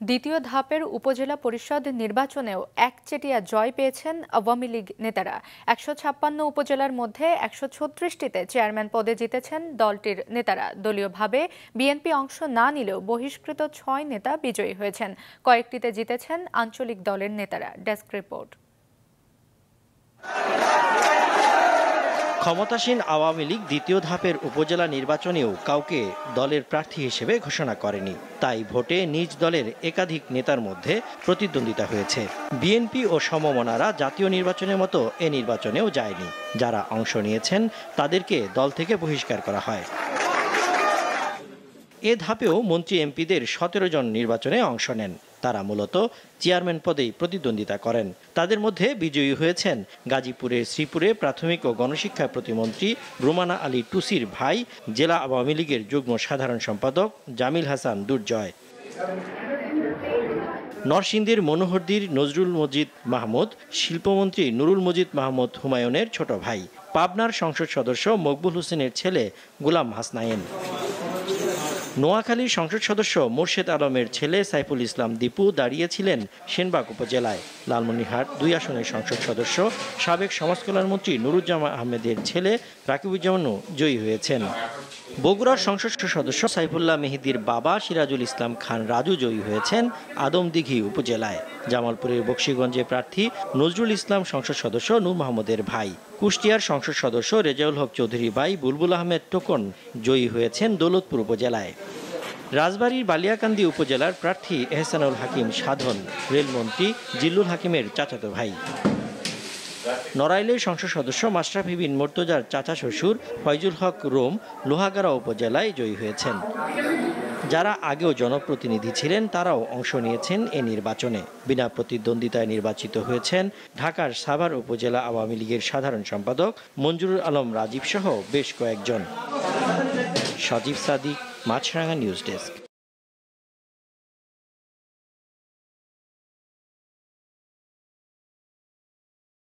দ্বিতীয় ধাপের উপজেলা পরিষদ নির্বাচনেও একচেটিয়া জয় পেয়েছেন আওয়ামী লীগ নেতারা। ১৫৬ উপজেলার মধ্যে ১৩৬টিতে চেয়ারম্যান পদে জিতেছেন দলটির নেতারা। দলীয়ভাবে বিএনপি অংশ না নিলেও বহিষ্কৃত ৬ নেতা বিজয়ী হয়েছেন। কয়েকটিতে জিতেছেন আঞ্চলিক দলের নেতারা। Desk report. ক্ষমতাসীন আওয়ামী লীগ দ্বিতীয় ধাপের উপজেলা নির্বাচনেও কাউকে দলের প্রার্থী হিসেবে ঘোষণা করেনি। তাই ভোটে নিজ দলের একাধিক নেতার মধ্যে প্রতিদ্বন্দ্বিতা হয়েছে। বিএনপি ও সমমনারা জাতীয় নির্বাচনের মতো এ নির্বাচনেও যায়নি। যারা অংশ নিয়েছেন তাদেরকে দল থেকে বহিষ্কার করা হয়। এ ধাপেও মন্ত্রী এমপিদের ১৭ জন নির্বাচনে অংশ নেন। তারা মূলত চেয়ারম্যান পদেই প্রতিদ্বন্দ্বিতা করেন। তাদের মধ্যে বিজয়ী হয়েছেন গাজীপুরের শ্রীপুরে প্রাথমিক ও গণশিক্ষা প্রতিমন্ত্রী রুমানা আলী টুসির ভাই, জেলা আওয়ামী লীগের যুগ্ম সাধারণ সম্পাদক জামিল হাসান দুর্জয়। নরসিংদীর মনোহরদীর নজরুল মজিদ মাহমুদ শিল্পমন্ত্রী নুরুল মজিদ মাহমুদ হুমায়ুনের ছোট ভাই। পাবনার সংসদ সদস্য মকবুল হোসেনের ছেলে গোলাম হাসনাইন। নোয়াখালীর সংসদ সদস্য মোর্শেদ আলমের ছেলে সাইফুল ইসলাম দীপু দাঁড়িয়েছিলেন সেনবাগ উপজেলায়। লালমনিরহাট ২ আসনের সংসদ সদস্য সাবেক সমাজকল্যাণমন্ত্রী নুরুজ্জামান আহমেদের ছেলে রাকিবুজ্জামানও জয়ী হয়েছেন। বগুড়ার সংসদ সদস্য সাইফুল্লাহ মেহেদীর বাবা সিরাজুল ইসলাম খান রাজু জয়ী হয়েছেন আদমদিঘি উপজেলায়। জামালপুরের বকশীগঞ্জে প্রার্থী নজরুল ইসলাম সংসদ সদস্য নূর মাহমুদের ভাই। কুষ্টিয়ার সংসদ সদস্য রেজাউল হক চৌধুরী ভাই বুলবুল আহমেদ টোকন জয়ী হয়েছেন দৌলতপুর উপজেলায়। রাজবাড়ীর বালিয়াকান্দি উপজেলার প্রার্থী এহসানুল হাকিম সাধন রেলমন্ত্রী জিল্লুল হাকিমের চাচাতো ভাই। নড়াইলের সংসদ সদস্য মাশরাফি বিন মুর্তজার চাচা শ্বশুর ফয়জুল হক রোম লোহাগাড়া উপজেলায় জয়ী হয়েছেন। যারা আগেও জনপ্রতিনিধি ছিলেন তারাও অংশ নিয়েছেন এ নির্বাচনে। বিনা প্রতিদ্বন্দ্বিতায় নির্বাচিত হয়েছেন ঢাকার সাভার উপজেলা আওয়ামী লীগের সাধারণ সম্পাদক মঞ্জুরুল আলম রাজীব সহ বেশ কয়েকজন। সজীব সাদিক, মাছরাঙা নিউজ ডেস্ক।